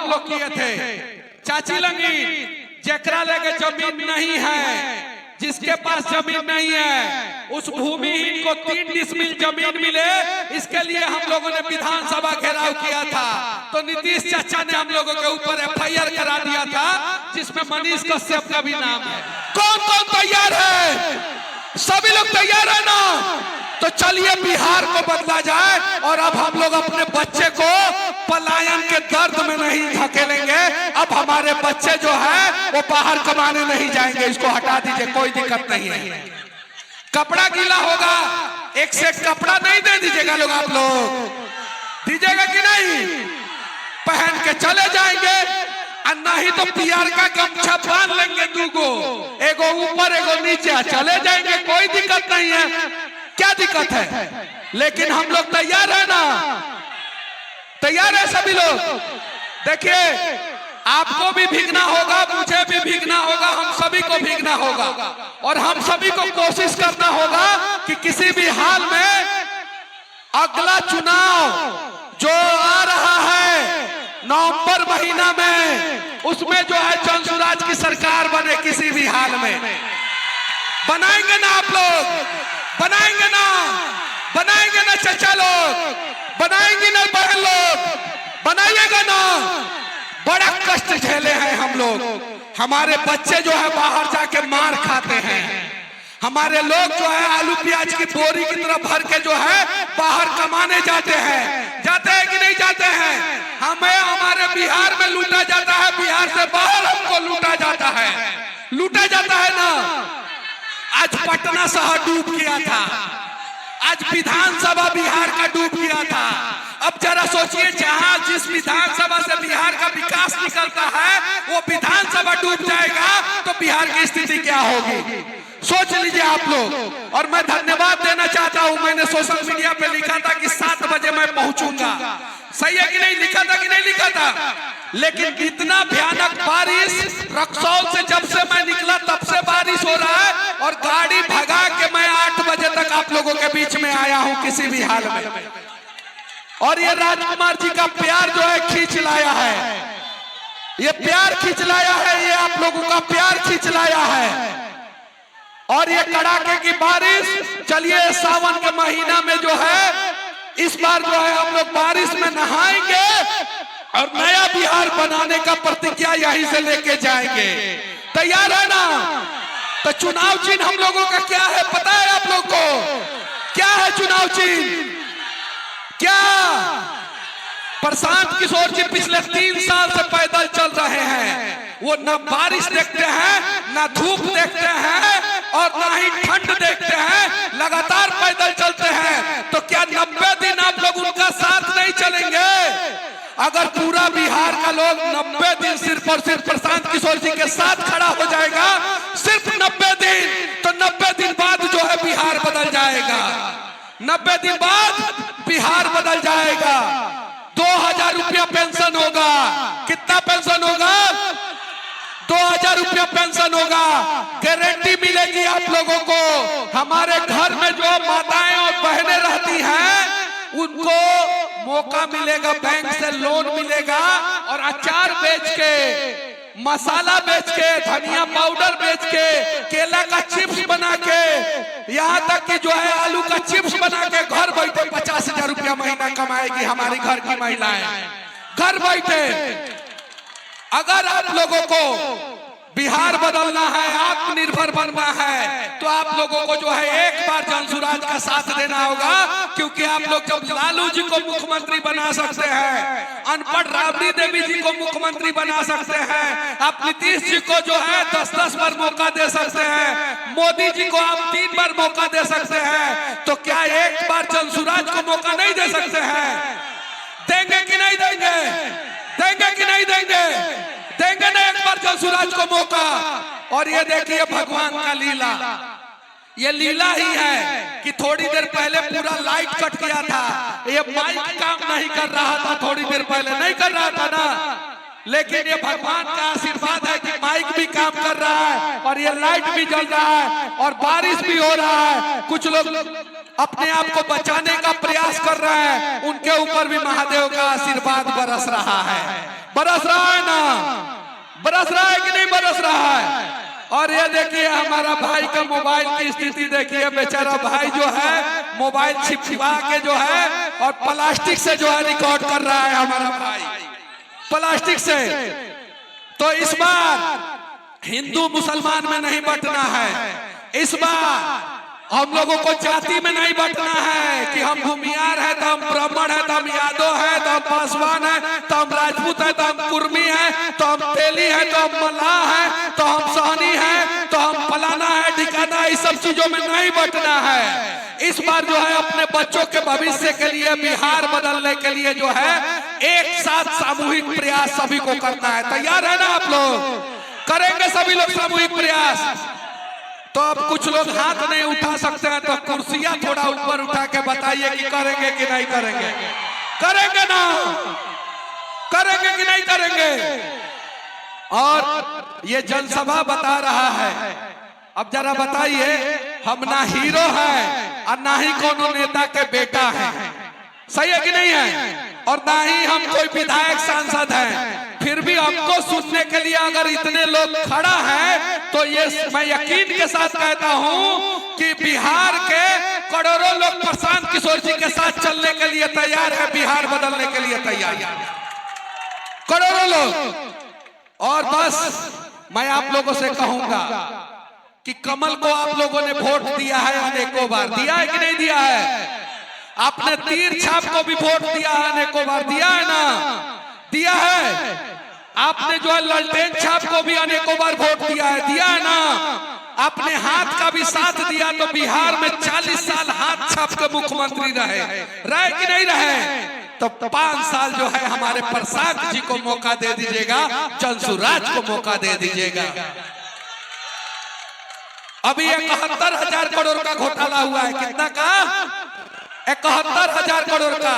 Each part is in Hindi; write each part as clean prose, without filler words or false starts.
हम लोग किए थे। चाची लंगी जेकरा लेके जमीन नहीं है, जिसके पास जमीन नहीं है, उस भूमिहीन को 3 डिसमिल जमीन मिले, इसके लिए हम लोगों ने विधानसभा घेराव किया था। तो नीतीश चाचा ने हम लोगों के ऊपर FIR करा दिया था, जिसमें मनीष कश्यप का भी नाम है। कौन कौन तैयार है? सभी लोग तैयार है ना? तो चलिए बिहार को बदला जाए और अब हम लोग अपने बच्चे को पलायन के दर्द में नहीं धकेलेंगे। अब हमारे बच्चे जो है वो बाहर कमाने नहीं जाएंगे। इसको हटा दीजिए, कोई दिक्कत नहीं है। कपड़ा गीला होगा, एक से कपड़ा नहीं दे दीजिएगा लोग, आप लोग दीजिएगा कि नहीं? पहन के चले जाएंगे, और नहीं तो PR का गमछा बांध लेंगे, 2 गो, एगो ऊपर एगो नीचे, चले जाएंगे, कोई दिक्कत नहीं है। क्या दिक्कत है? लेकिन हम लोग तैयार है ना? तैयार है सभी लोग? देखिए, आपको भी भीगना होगा, मुझे भी भीगना होगा, हम सभी को भीगना होगा, और हम सभी को कोशिश करना होगा कि किसी भी हाल में अगला चुनाव जो आ रहा है नवंबर महीना में, उसमें जो है चंद्रसुराज की सरकार बने। किसी भी हाल में बनाएंगे ना आप लोग? बनाएंगे ना? बनाएंगे ना चाचा लोग? बनाएंगे ना बहन लोग? बनाइएगा ना? बड़ा कष्ट झेले हैं हम लोग। हमारे बच्चे जो है बाहर जाके मार खाते हैं। हमारे लोग जो है आलू प्याज की बोरी की तरह भर के जो है बाहर कमाने जाते हैं। जाते हैं कि नहीं जाते हैं? हमें हमारे बिहार में लूटा जाता है, बिहार से बाहर हमको लूटा जाता है। लूटा जाता है ना? आज पटना शहर डूब गया था, आज विधानसभा बिहार का डूब गया था। अब जरा सोचिए, जहां जिस विधानसभा से बिहार का विकास निकलता है वो विधानसभा डूब जाएगा तो बिहार की स्थिति क्या होगी? सोच लीजिए आप लोग। और मैं धन्यवाद देना चाहता हूं, मैंने सोशल मीडिया पे लिखा था कि 7 बजे मैं पहुंचूंगा। सही है कि नहीं? लिखा था कि नहीं लिखा था? लेकिन इतना भयानक बारिश, रक्सौल से जब से मैं निकला तब से बारिश हो रहा है, और गाड़ी भगा के मैं 8 बजे तक आप लोगों के बीच में आया हूं किसी भी हाल में। और ये राजकुमार जी का प्यार जो है खींच लाया है, ये प्यार खींच लाया है, ये आप लोगों का प्यार खींच लाया है। और ये कड़ाके की बारिश, चलिए सावन के महीना में जो है इस बार जो है हम लोग बारिश में नहाएंगे और नया बिहार बनाने का प्रतिज्ञा यहीं से लेके जाएंगे। तैयार है ना? तो चुनाव चिन्ह हम लोगों का क्या है पता है आप लोग को? क्या है चुनाव चिन्ह? क्या? प्रशांत किशोर जी पिछले 3 साल से पैदल चल रहे हैं। वो न बारिश देखते हैं, न धूप देखते हैं, और न ही ठंड देखते हैं, लगातार पैदल चलते हैं। तो क्या 90 दिन आप लोग उनका साथ नहीं चलेंगे? अगर पूरा बिहार का लोग 90 दिन सिर्फ और सिर्फ प्रशांत किशोर जी के साथ खड़ा हो जाएगा, सिर्फ 90 दिन, तो 90 दिन बाद जो है बिहार बदल जाएगा। 90 दिन बाद बिहार बदल जाएगा। 2000 रुपया पेंशन होगा। कितना पेंशन होगा? 2000 रुपया पेंशन होगा। गारंटी मिलेगी आप लोगों को। हमारे घर में जो माताएं और बहनें रहती हैं उनको मौका मिलेगा, बैंक से लोन मिलेगा, और अचार बेच के, मसाला बेच के, धनिया पाउडर बेच के, केला का चिप्स बना के, यहाँ तक कि जो है आलू का चिप्स बना के घर बैठे 50,000 रुपया महीना कमाएगी हमारी घर की महिलाएं, घर बैठे। अगर आप लोगों को बिहार बदलना है, आत्मनिर्भर बनना है, तो आप लोगों को जो है एक बार चंद्रसुराज का साथ देना होगा। क्योंकि आप लोग जब लालू जी को मुख्यमंत्री बना सकते हैं, अनपढ़ राबड़ी देवी जी को मुख्यमंत्री बना सकते हैं, आप नीतीश जी को जो है 10-10 बार मौका दे सकते हैं, मोदी जी को आप 3 बार मौका दे सकते हैं, तो क्या एक बार चंद्रसुराज को मौका नहीं दे सकते हैं? देंगे कि नहीं देंगे? देंगे कि नहीं देंगे? देंगे ना एक बार चंद्रसुराज को मौका। और ये देखिए भगवान का लीला, ये लीला ही है कि थोड़ी देर पहले पूरा लाइट कट गया था, ये माइक काम नहीं कर रहा था, थोड़ी देर पहले नहीं कर रहा था ना, लेकिन ये भगवान का आशीर्वाद है कि माइक भी काम कर रहा है और ये लाइट भी जल रहा है और बारिश भी हो रहा है। कुछ लोग अपने आप को बचाने का प्रयास कर रहे हैं, उनके ऊपर भी महादेव का आशीर्वाद बरस रहा है। बरस रहा है ना? बरस रहा है कि नहीं बरस रहा है? और ये देखिए हमारा भाई का मोबाइल की स्थिति देखिए, बेचारा भाई जो है मोबाइल छिपा के जो है और प्लास्टिक से जो है रिकॉर्ड कर रहा है हमारा भाई, प्लास्टिक से। तो इस बार हिंदू मुसलमान में नहीं बंटना है, इस बार हम लोगों को जाति में नहीं बंटना है कि हम भूमियार है तो हम ब्राह्मण है तो हम यादव है तो हम पासवान है तो हम राजपूत है तो हम कुर्मी है तो हम तेली है तो हम मल्लाह है तो हम सहनी है तो हम फलाना है ठिकाना, इस सब चीजों में नहीं बंटना है। इस बार जो है अपने बच्चों के भविष्य के लिए, बिहार बदलने के लिए जो है एक साथ सामूहिक प्रयास सभी को करना है। तैयार है ना आप लोग? करेंगे सभी लोग सामूहिक प्रयास? तो अब कुछ लोग हाथ नहीं उठा सकते हैं तो कुर्सियां थोड़ा ऊपर उठा के बताइए कि करेंगे कि नहीं करेंगे? करेंगे ना? करेंगे कि नहीं करेंगे? और ये जनसभा बता रहा है, अब जरा बताइए, हम ना हीरो है और ना ही कोनो नेता के बेटा है, सही है कि नहीं है? और ना ही हम कोई विधायक सांसद हैं, फिर भी हमको सुनने के लिए अगर इतने लोग खड़ा है तो ये मैं यकीन के साथ कहता हूं कि बिहार के करोड़ों लोग प्रशांत किशोर जी के साथ चलने के लिए तैयार है, बिहार बदलने के लिए तैयार है करोड़ों लोग। और बस मैं आप लोगों से कहूंगा कि कमल को आप लोगों ने वोट दिया है अनेकों बार, दिया है कि नहीं दिया है? आपने तीर छाप को भी वोट दिया है अनेकों बार, दिया है ना? दिया है। आपने जो है ललटेन छाप को भी अनेकों बार वोट दिया है, दिया है ना? आपने हाथ का भी साथ दिया तो बिहार में 40 साल हाथ छाप के मुख्यमंत्री रहे कि नहीं रहे? तो 5 साल जो है हमारे प्रसाद जी को मौका दे दीजिएगा, चंसुराज को मौका दे दीजिएगा। अभी 71,000 करोड़ का घोटाला हुआ है, कितना का? 71,000 करोड़ का।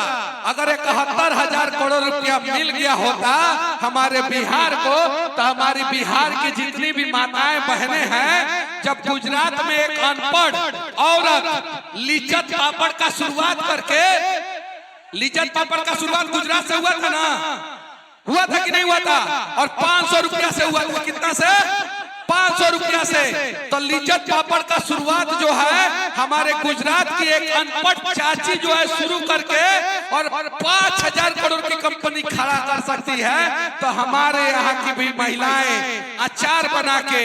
अगर 71,000 करोड़ रुपया मिल गया होता हमारे बिहार को तो हमारी बिहार की जितनी भी माताएं बहनें हैं, जब गुजरात में एक अनपढ़ औरत लिज्जत पापड़ का शुरुआत करके, लिज्जत पापड़ का शुरुआत गुजरात से हुआ था ना? हुआ था कि नहीं हुआ था? और 500 रुपया से हुआ था, कितना से? 500 रुपया से। तो लिज्जत पापड़ का शुरुआत जो है हमारे गुजरात की एक अनपढ़ चाची जो है शुरू करके और 5,000 करोड़ की कंपनी खड़ा कर सकती है। तो हमारे यहाँ की भी महिलाएं अचार बना के,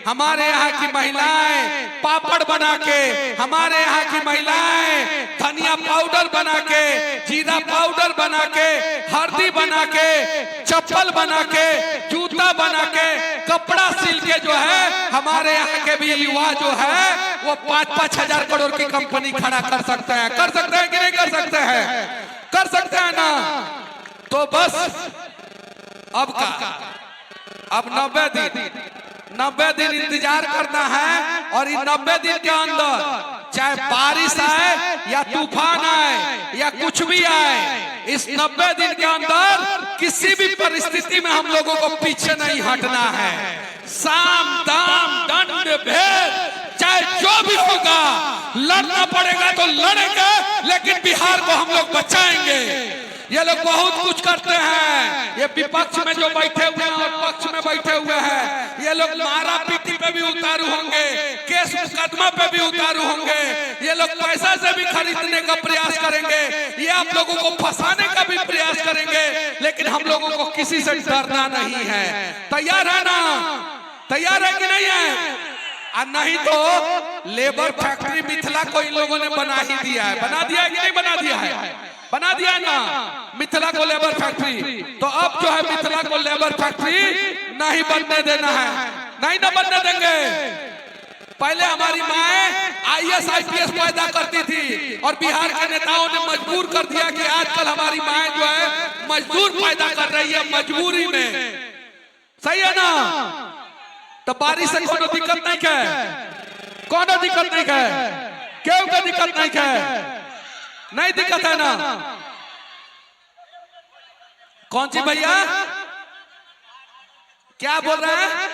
हमारे यहाँ की महिलाएं पापड़ बना के, हमारे यहाँ की महिलाएं धनिया पाउडर बना के, जीरा पाउडर बना के, हल्दी बना के, चप्पल बना के, जूता बना के, कपड़ा सिल के जो है हमारे यहाँ के भी युवा जो है वो 5-5 हजार करोड़ की कंपनी खड़ा कर सकते हैं। कर सकते हैं कि नहीं कर सकते हैं? कर सकते हैं ना? तो बस अब का, अब 90 दिन इंतजार करना है और इन 90 दिन के अंदर चाहे बारिश आए या तूफान आए या कुछ भी आए, इस 90 दिन के अंदर किसी भी परिस्थिति में हम लोगों को पीछे नहीं हटना है। साम दाम दंड भेद चाहे जो भी होगा, लड़ना पड़ेगा तो लड़ेंगे, लेकिन बिहार को हम लोग बचाएंगे। ये लोग बहुत कुछ करते हैं, ये विपक्ष में जो बैठे हुए हैं और पक्ष में बैठे हुए हैं, ये लोग मारा पीटी पे भी उतारू होंगे, केस मुकदमा पे भी उतारू होंगे, ये लोग पैसा से भी खरीदने का प्रयास करेंगे, ये आप लोगों को फंसाने का भी प्रयास करेंगे, लेकिन हम लोगों को किसी से डरना नहीं है। तैयार है ना? तैयार है कि नहीं है? और नहीं तो लेबर फैक्ट्री मिथिला को इन लोगों ने बना ही दिया है। बना दिया है कि नहीं बना दिया है? बना दिया ना मिथिला को लेबर फैक्ट्री। तो अब जो है मिथिला को लेबर फैक्ट्री नहीं बनने देना है, नहीं ना बनने देंगे। पहले हमारी माएं IAS IPS पैदा करती थी और बिहार के नेताओं ने मजबूर कर दिया कि आजकल हमारी माएं जो है मजदूर पैदा कर रही है मजबूरी में। सही है ना? तो बारिश से कोनो दिक्कत नहीं है, कोनो दिक्कत नहीं है, क्यों को दिक्कत नहीं है? नहीं दिक्कत है ना? कौन सी भैया क्या बोल रहे हैं?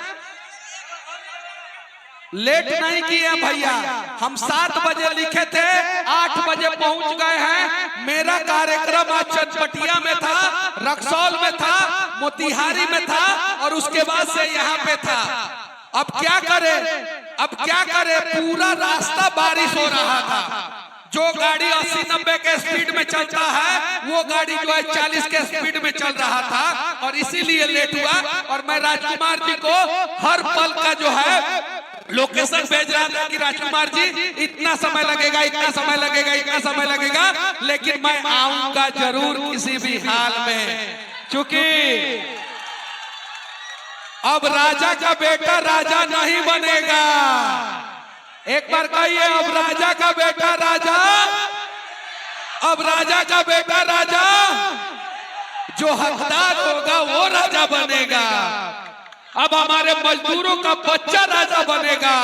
लेट नहीं किए भैया, हम 7 बजे लिखे थे, 8 बजे पहुंच गए हैं। मेरा कार्यक्रम आज चनपटिया में था, रक्सौल में था, मोतिहारी में था और उसके बाद से यहाँ पे था। अब क्या करे, अब क्या करे, पूरा रास्ता बारिश हो रहा था। जो गाड़ी 80-90 के स्पीड में चलता है वो गाड़ी जो है 40 के स्पीड में चल रहा था और इसीलिए लेट हुआ। और मैं राजकुमार जी को हर पल का जो है लोकेशन भेज रहा था कि राजकुमार जी इतना समय लगेगा, इतना समय लगेगा, इतना समय लगेगा, लेकिन मैं आऊंगा जरूर किसी भी हाल में। क्योंकि अब राजा का बेटा राजा नहीं बनेगा। एक बार कहिए, अब राजा का बेटा राजा, अब राजा का बेटा राजा, जो हकदार होगा वो राजा बनेगा। अब हमारे मजदूरों का बच्चा राजा बनेगा,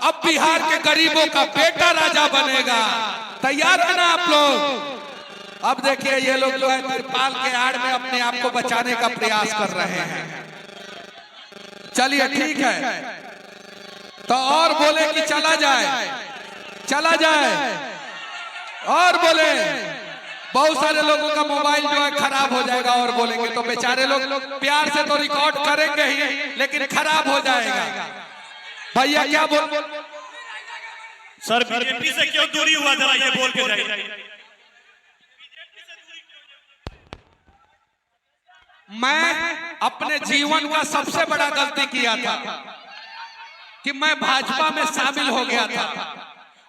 अब बिहार के गरीबों का बेटा राजा बनेगा। तैयार है ना आप लोग? अब देखिए ये लोग जो है तिरपाल के आड़ में अपने आप को बचाने का प्रयास कर रहे हैं। चलिए ठीक है, तो और बोले कि चला जाए, चला जाए, और बोले। बहुत सारे लोगों का मोबाइल जो है खराब हो जाएगा और बोलेंगे तो बेचारे लोग प्यार से तो रिकॉर्ड करेंगे ही, लेकिन खराब हो जाएगा। भैया क्या बोल, सर बीजेपी से क्यों दूरी हुआ, जरा ये बोल के जाइए। मैं अपने जीवन का सबसे बड़ा गलती किया था कि मैं भाजपा में शामिल हो गया था,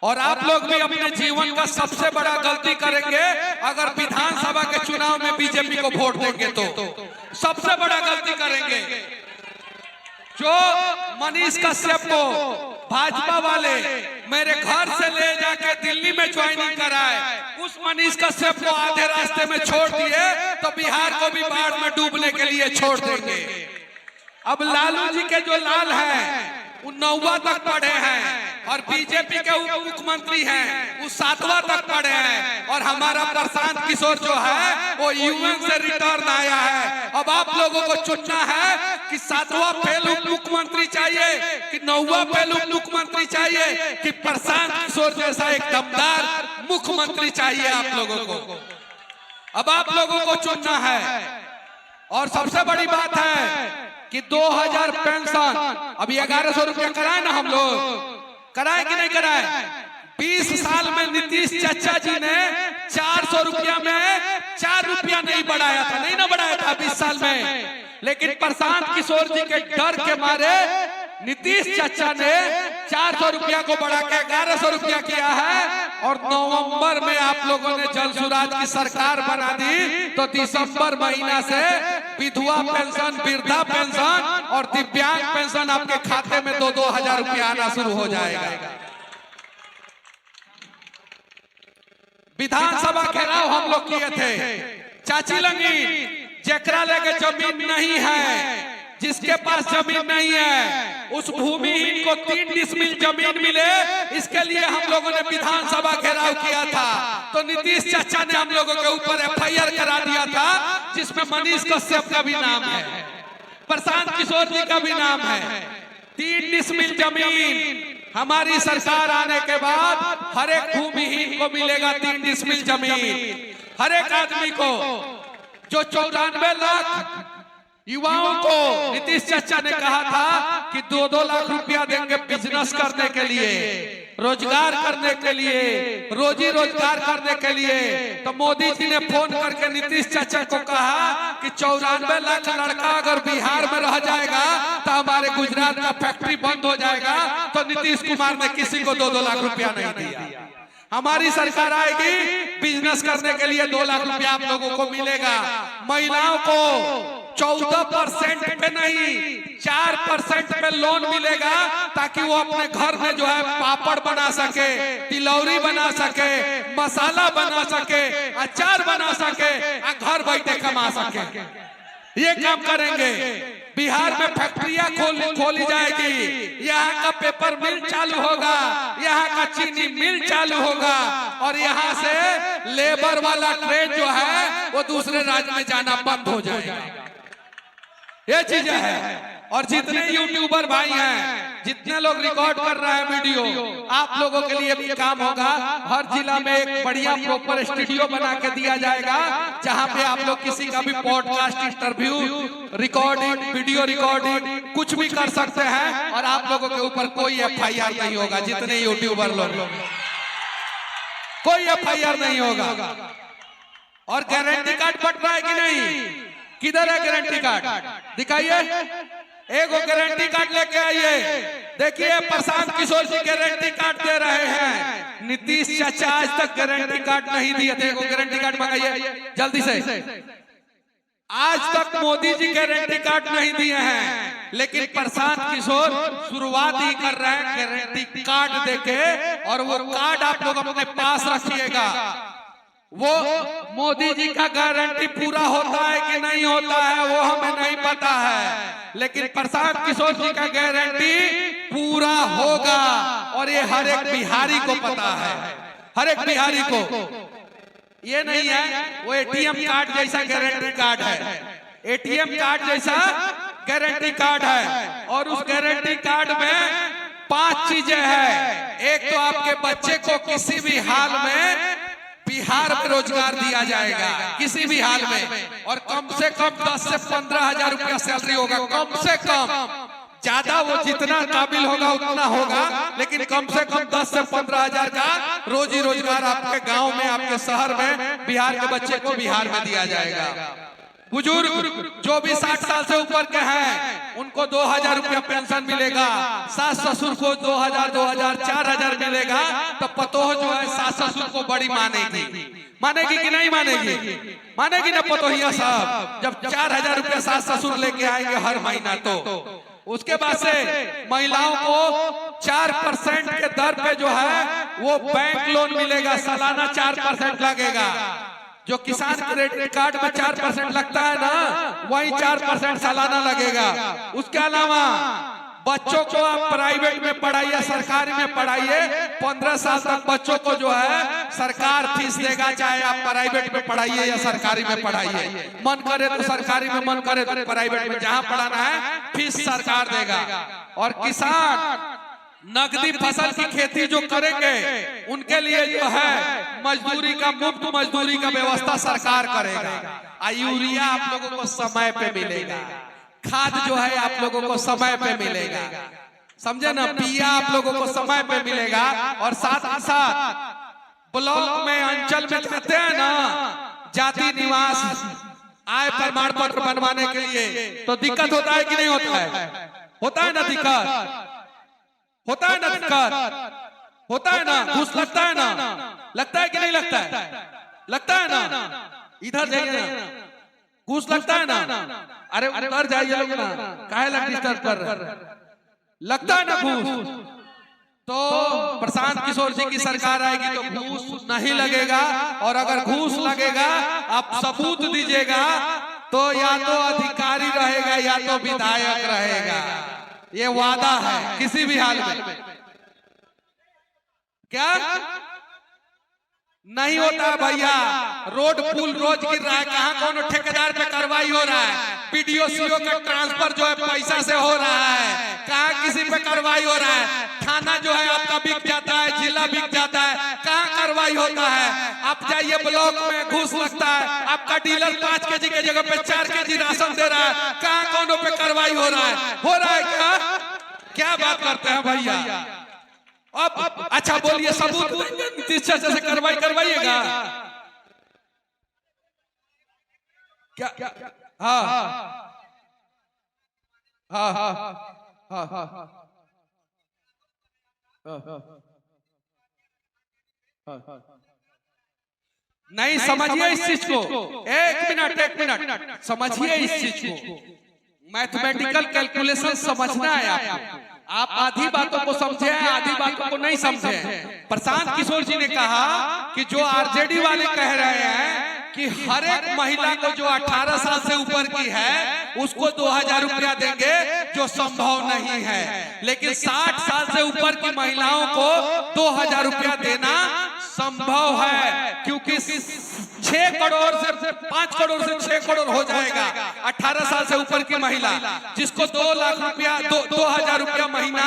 और आप लोग भी अपने जीवन का सबसे बड़ा गलती करेंगे अगर विधानसभा के चुनाव में बीजेपी को वोट देंगे तो सबसे बड़ा गलती करेंगे। जो मनीष कश्यप को भाजपा वाले मेरे घर से ले जाके दिल्ली में ज्वाइनिंग कराए, उस मनीष कश्यप को आधे रास्ते में छोड़ दिए तो बिहार को भी बाढ़ में डूबने के लिए छोड़ देंगे। अब लालू जी के जो लाल हैं वो 9वां तक पढ़े हैं और बीजेपी के उप मुख्यमंत्री हैं वो 7वां तक पढ़े हैं, और हमारा प्रशांत किशोर जो है वो यूएन से रिटर्न आया है। अब आप लोगों को चुनना है कि 7वां फेल उप मुख्यमंत्री चाहिए कि 9वां फेल उप मुख्यमंत्री चाहिए कि प्रशांत किशोर जैसा एक दमदार मुख्यमंत्री चाहिए आप लोगों को। अब आप लोगों को चुनना है। और सबसे बड़ी बात है कि 2000 पेंशन अभी 1100 रुपया कराए ना, हम लोग कराए कि नहीं कराए? 20 साल में नीतीश चाचा जी ने 400 रुपया में 4 रुपया नहीं बढ़ाया था, नहीं ना बढ़ाया था 20 साल में। लेकिन प्रशांत किशोर जी के डर के मारे नीतीश चाचा ने 400 रुपया को बढ़ा के 1100 रुपया किया है। और नवंबर में आप लोगों ने जल सुराज की सरकार बना दी तो दिसंबर महीना से विधवा पेंशन, वृद्धा पेंशन और दिव्यांग पेंशन आपके खाते में 2-2 हजार रुपया आना शुरू हो जाएगा। विधानसभा घेराव हम लोग किए थे। चाची लंगी जेकरा लेके जमीन नहीं है, जिसके पास जमीन नहीं है, उस भूमिहीन को 3 डिसमिल जमीन मिले, इसके लिए हम लोगों ने विधानसभा घेराव किया था। तो नीतीश चाचा ने हम लोगों के ऊपर FIR करा दिया था, जिसमें मनीष कश्यप का भी नाम है, प्रशांत किशोर जी का भी नाम है। 3 डिसमिल जमीन हमारी सरकार आने के बाद हर एक भूमिहीन को मिलेगा 3 डिसमिल जमीन। हर एक आदमी को जो 94 लाख युवाओं को नीतीश चाचा ने कहा था कि 2-2 लाख रुपया देंगे बिजनेस करने के लिए, रोजगार करने के लिए, रोजी रोजगार करने के लिए। तो मोदी जी ने फोन करके नीतीश चाचा को कहा कि 94 लाख लड़का अगर बिहार में रह जाएगा तो हमारे गुजरात का फैक्ट्री बंद हो जाएगा। तो नीतीश कुमार ने किसी को 2-2 लाख रुपया नहीं दिया। हमारी सरकार आएगी, बिजनेस करने के लिए 2 लाख रुपया आप लोगों को मिलेगा। महिलाओं को 14% पे नहीं 4% पे लोन मिलेगा, ताकि वो अपने घर में जो है पापड़ बना सके, तिलौरी बना सके, मसाला बना सके, अचार बना सके, घर बैठे कमा सके। ये काम करेंगे। बिहार में फैक्ट्रियां खोली जाएगी, यहाँ का पेपर मिल चालू होगा, यहाँ का चीनी मिल चालू होगा, और यहाँ से लेबर वाला ट्रेन जो है वो दूसरे राज्य में जाना बंद हो जाएगा। ये चीजें है। और जितने यूट्यूबर भाई हैं, जितने लोग रिकॉर्ड कर रहे हैं वीडियो, आप लोगों के लिए भी काम होगा। हर जिला में एक बढ़िया प्रॉपर स्टूडियो बना के दिया जाएगा, जहां पे आप लोग किसी का भी podcast, interview, recording, video recording कुछ भी कर सकते हैं और आप लोगों के ऊपर कोई FIR नहीं होगा। जितने यूट्यूबर लोग, कोई FIR नहीं होगा। और गारंटी कार्ड बट रहा है कि नहीं? किधर है गारंटी कार्ड? दिखाइए, एक गारंटी कार्ड लेके आइए। देखिए, प्रशांत किशोर जी गारंटी कार्ड दे रहे हैं। नीतीश चाचा आज तक गारंटी कार्ड नहीं दिए थे। गारंटी कार्ड मंगाइए जल्दी से। आज तक मोदी जी गारंटी कार्ड नहीं दिए हैं, लेकिन प्रशांत किशोर शुरुआत ही कर रहे हैं गारंटी कार्ड देके। और वो कार्ड आप लोग अपने पास रखिएगा। वो मोदी जी का गारंटी पूरा होता है कि नहीं होता है वो हमें नहीं पता है, लेकिन प्रशांत किशोर जी का गारंटी पूरा होगा। और ये हर एक बिहारी को पता है, हर एक बिहारी को। ये नहीं है वो ATM कार्ड जैसा गारंटी कार्ड है, ATM कार्ड जैसा गारंटी कार्ड है। और उस गारंटी कार्ड में 5 चीजें हैं। एक तो आपके बच्चे को किसी भी हाल में बिहार में रोजगार दिया जाएगा, किसी भी हाल में। और कम से कम 10 से 15 हजार रुपया सैलरी होगा, कम से कम। ज्यादा वो जितना काबिल होगा उतना होगा, लेकिन कम से कम 10 से 15 हजार का रोजी रोजगार आपके गांव में, आपके शहर में बिहार के बच्चे को बिहार में दिया जाएगा। बुजुर्ग जो भी 60 साल से ऊपर के हैं उनको 2000 रुपया पेंशन मिलेगा। सास ससुर को 2000, 2000, 4000 मिलेगा। तो पतोह जो है सास ससुर को बड़ी मानेगी, मानेगी कि नहीं मानेगी? मानेगी ना पतोहिया साहब, जब 4000 रुपया सास ससुर लेके आएंगे हर महीना। तो उसके बाद से महिलाओं को 4% के दर पे जो है वो बैंक लोन मिलेगा, सालाना 4% लगेगा। जो किसान क्रेडिट कार्ड में 4% लगता है ना, वही 4% सालाना लगेगा। उसके अलावा बच्चों को आप प्राइवेट में पढ़ाइए, सरकारी में पढ़ाइए। 15 साल तक बच्चों को जो है सरकार फीस देगा, चाहे आप प्राइवेट में पढ़ाइए या सरकारी में पढ़ाइए। मन करे तो सरकारी में, मन करे तो प्राइवेट में, जहां पढ़ाना है फीस सरकार देगा। और किसान नकदी फसल की खेती जो करेंगे उनके लिए जो है मजदूरी का, मुफ्त मजदूरी का व्यवस्था सरकार करेगा। यूरिया आप लोगों को समय पे मिलेगा, खाद जो है आप लोगों को समय पे मिलेगा, समझे ना? बिया आप लोगों को समय पे मिलेगा। और साथ ही साथ ब्लॉक में, अंचल में जाते हैं ना, जाति निवास आय प्रमाण पत्र बनवाने के लिए, तो दिक्कत होता है कि नहीं होता है? होता है ना दिक्कत? होता है ना दिक्कत? होता है ना? घूस लगता है ना? लगता है कि नहीं लगता है? लगता है ना? इधर जाइए ना, घूस लगता है ना? अरे उधर जाइए लोग ना, काहे लग डिस्टर्ब कर रहे? लगता है ना घूस? तो प्रशांत किशोर जी की सरकार आएगी तो घूस नहीं लगेगा। और अगर घूस लगेगा आप सबूत दीजिएगा, तो या तो अधिकारी रहेगा या तो विधायक रहेगा। ये वादा है किसी भी हाल में। क्या नहीं होता है भैया? रोड पुल रोज गिर रहा है, कहाँ कौन ठेकेदार पे कार्रवाई हो रहा है? PDO CO का ट्रांसफर जो है पैसा से हो रहा है, कहाँ किसी पे कार्रवाई हो रहा है? थाना जो है आपका बिक जाता है, जिला बिक जाता है, कहाँ कार्रवाई होता है? आप जाइए ब्लॉक में, घूस लगता है। आपका डीलर 5 kg के जगह पे 4 kg राशन दे रहा है, कहाँ कौनों पे कार्रवाई हो रहा है? हो रहा है क्या? क्या बात करते हैं भैया? अब अच्छा बोलिए, सबूत नीतीश चाचा से कार्रवाई करवाइएगा क्या? हाँ हाँ हाँ हाँ नहीं समझिए इस चीज को। एक मिनट समझिए इस चीज को। मैथमेटिकल कैलकुलेशन समझना है आपको। आप आधी बातों को समझे, आधी बातों को नहीं समझे। प्रशांत किशोर जी ने कहा कि जो आरजेडी वाले कह रहे हैं कि हर एक महिला को जो 18 साल से ऊपर की है उसको 2000 रुपया देंगे, जो संभव नहीं है। लेकिन 60 साल से ऊपर की महिलाओं को 2000 रुपया देना संभव है, क्योंकि 6 करोड़ से 5 करोड़ से 6 करोड़ हो जाएगा 18 साल से ऊपर की महिला, जिसको 2 लाख रुपया 2,000 रुपया महीना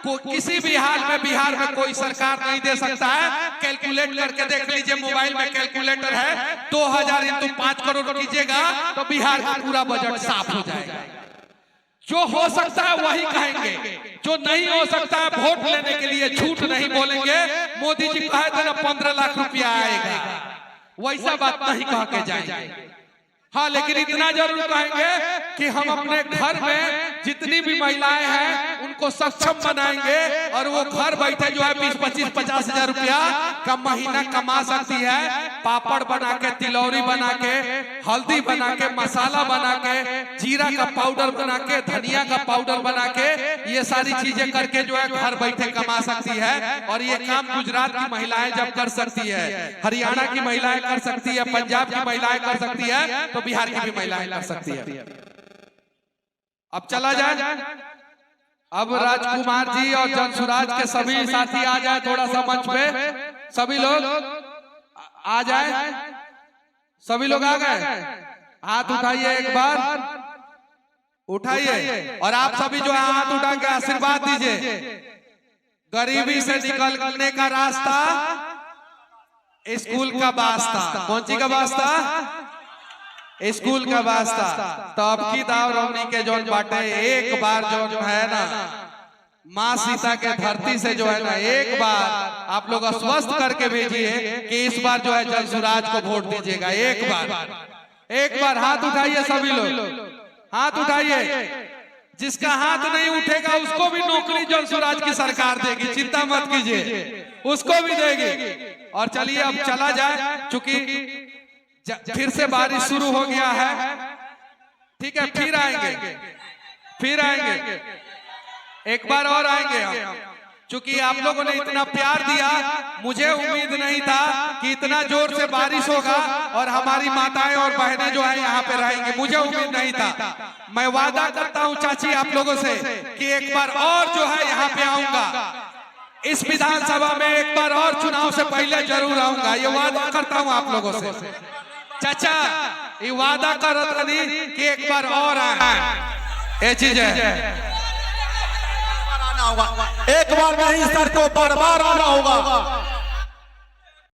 को किसी भी हाल में बिहार में कोई सरकार नहीं दे सकता है। कैलकुलेट करके देख लीजिए, मोबाइल में कैलकुलेटर है, 2,000 इंटू 5 करोड़ कीजिएगा तो बिहार का पूरा बजट साफ हो जाएगा। जो हो सकता है वही कहेंगे, जो नहीं हो सकता है वोट लेने के लिए झूठ नहीं बोलेंगे। मोदी जी कहे थे ना 15 लाख रुपया आएगा, वैसा बात नहीं कह के जाएंगे। हाँ, लेकिन इतना जरूर कहेंगे कि हम अपने घर में जितनी भी महिलाएं हैं उनको सक्षम बनाएंगे और वो घर बैठे जो है 20, 25, 50 हजार रुपया का महीना कमा सकती है। पापड़ बना के, तिलौरी बना के, हल्दी बना के, मसाला बना के, जीरा का पाउडर बना के, धनिया का पाउडर बना के, ये सारी चीजें करके जो है घर बैठे कमा सकती है। और ये काम गुजरात की महिलाएं जब कर सकती है, हरियाणा की महिलाएं कर सकती है, पंजाब की महिलाएं कर सकती है, तो बिहार की भी महिलाएं कर सकती है। अब चला जाए, अब राजकुमार जी और जनसुराज के सभी साथी आ जाए थोड़ा सा मंच पे, सभी लोग आ जाए, सभी लोग आ गए, हाथ उठाइए, एक बार उठाइए और आप सभी जो है हाथ उठा के आशीर्वाद दीजिए। गरीबी से निकलने का रास्ता स्कूल का वास्ता, कौन सी का वास्ता? स्कूल का वास्ता। तो अब की दाव रौनी के जोन बाटे एक बार जो है ना माँ सीता के धरती से जो है ना एक बार आप लोग आश्वस्त करके भेजिए कि इस बार जो है जनसुराज को वोट दीजिएगा। एक बार हाथ उठाइए, सभी लोग हाथ उठाइए। जिसका हाथ नहीं उठेगा उसको भी नौकरी जनसुराज की सरकार देगी, चिंता मत कीजिए, उसको भी देगी। और चलिए अब चला जाए, चूंकि फिर से बारिश शुरू हो गया है, ठीक है, फिर आएंगे, एक बार और आएंगे हम। चूंकि आप लोगों ने इतना प्यार दिया, मुझे उम्मीद नहीं था कि इतना जोर से बारिश होगा और हमारी माताएं और बहनें जो है यहाँ पे रहेंगी, मुझे उम्मीद नहीं था। मैं वादा करता हूँ चाची आप लोगों से कि एक बार और जो है यहाँ पे आऊंगा, इस विधानसभा में एक बार और चुनाव से पहले जरूर आऊंगा, ये वादा करता हूँ आप लोगों से। चाचा ये वादा करत नहीं कि एक बार और आए, ये चीज है, एक बार नहीं सर को बार बार आना होगा।